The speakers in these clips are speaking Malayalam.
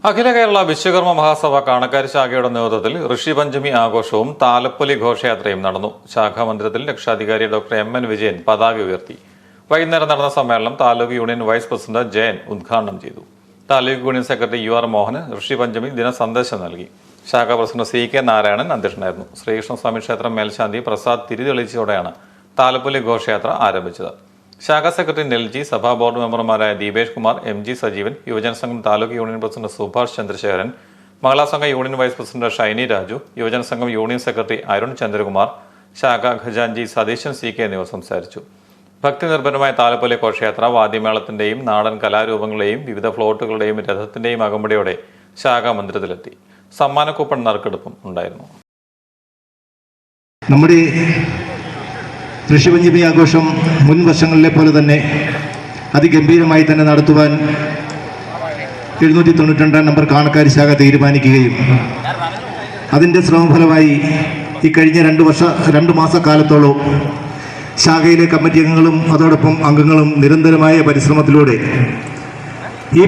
അഖില കേരള വിശ്വകർമ്മ മഹാസഭ കാണക്കാരി ശാഖയുടെ നേതൃത്വത്തിൽ ഋഷിപഞ്ചമി ആഘോഷവും താലപ്പൊലി ഘോഷയാത്രയും നടന്നു. ശാഖാമന്ദിരത്തിൽ രക്ഷാധികാരി ഡോക്ടർ എം.എൻ. വിജയൻ പതാക ഉയർത്തി. വൈകുന്നേരം നടന്ന സമ്മേളനം taluk union vice president Jayan ഉദ്ഘാടനം ചെയ്തു. താലൂക്ക് യൂണിയൻ സെക്രട്ടറി UR മോഹന് ഋഷിപഞ്ചമി ദിനസന്ദേശം നൽകി. ശാഖാ പ്രസിഡന്റ് CK നാരായണൻ അധ്യക്ഷനായിരുന്നു. ശ്രീകൃഷ്ണസ്വാമി ക്ഷേത്രം മേൽശാന്തി പ്രസാദ് തിരിതെളിച്ചതോടെയാണ് താലപ്പൊലി ഘോഷയാത്ര ആരംഭിച്ചത്. ശാഖാ സെക്രട്ടറി നെൽജി, സഭാ ബോർഡ് മെമ്പർമാരായ ദീപേഷ് കുമാർ, MG സജീവൻ, യുവജന സംഘം താലൂക്ക് യൂണിയൻ പ്രസിഡന്റ് സുഭാഷ് ചന്ദ്രശേഖരൻ, മഹിളാ സംഘം union vice president Shiny Raju, യുവജന സംഘം യൂണിയൻ സെക്രട്ടറി അരുൺ ചന്ദ്രകുമാർ, ശാഖാ ഖജാൻജി സതീശൻ CK എന്നിവർ സംസാരിച്ചു. ഭക്തി നിർഭരമായ താലപ്പൊലി ഘോഷയാത്ര വാദ്യമേളത്തിന്റെയും നാടൻ കലാരൂപങ്ങളുടെയും വിവിധ ഫ്ലോട്ടുകളുടെയും രഥത്തിന്റെയും അകമ്പടിയോടെ ശാഖാ മന്ദിരത്തിലെത്തി. സമ്മാന കൂപ്പൺ നറുക്കെടുപ്പും ഉണ്ടായിരുന്നു. നമ്മുടെ ഋഷിപഞ്ചമി ആഘോഷം മുൻ വർഷങ്ങളിലെ പോലെ തന്നെ അതിഗംഭീരമായി തന്നെ നടത്തുവാൻ 792 നമ്പർ കാണക്കാരി ശാഖ തീരുമാനിക്കുകയും അതിൻ്റെ ശ്രമഫലമായി ഈ കഴിഞ്ഞ 2 മാസക്കാലത്തോളം ശാഖയിലെ കമ്മിറ്റി അംഗങ്ങളും അതോടൊപ്പം അംഗങ്ങളും നിരന്തരമായ പരിശ്രമത്തിലൂടെ ഈ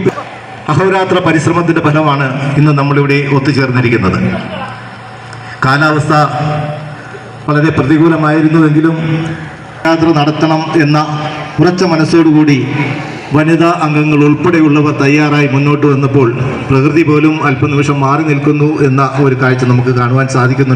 അഹോരാത്ര പരിശ്രമത്തിൻ്റെ ഫലമാണ് ഇന്ന് നമ്മളിവിടെ ഒത്തുചേർന്നിരിക്കുന്നത്. കാലാവസ്ഥ വളരെ പ്രതികൂലമായിരുന്നുവെങ്കിലും യാത്ര നടത്തണം എന്ന ഉറച്ച മനസ്സോടുകൂടി വനിതാ അംഗങ്ങൾ ഉൾപ്പെടെയുള്ളവർ തയ്യാറായി മുന്നോട്ട് വന്നപ്പോൾ പ്രകൃതി പോലും അല്പനിമിഷം മാറി നിൽക്കുന്നു എന്ന ഒരു കാഴ്ച നമുക്ക് കാണുവാൻ സാധിക്കുന്നുണ്ട്.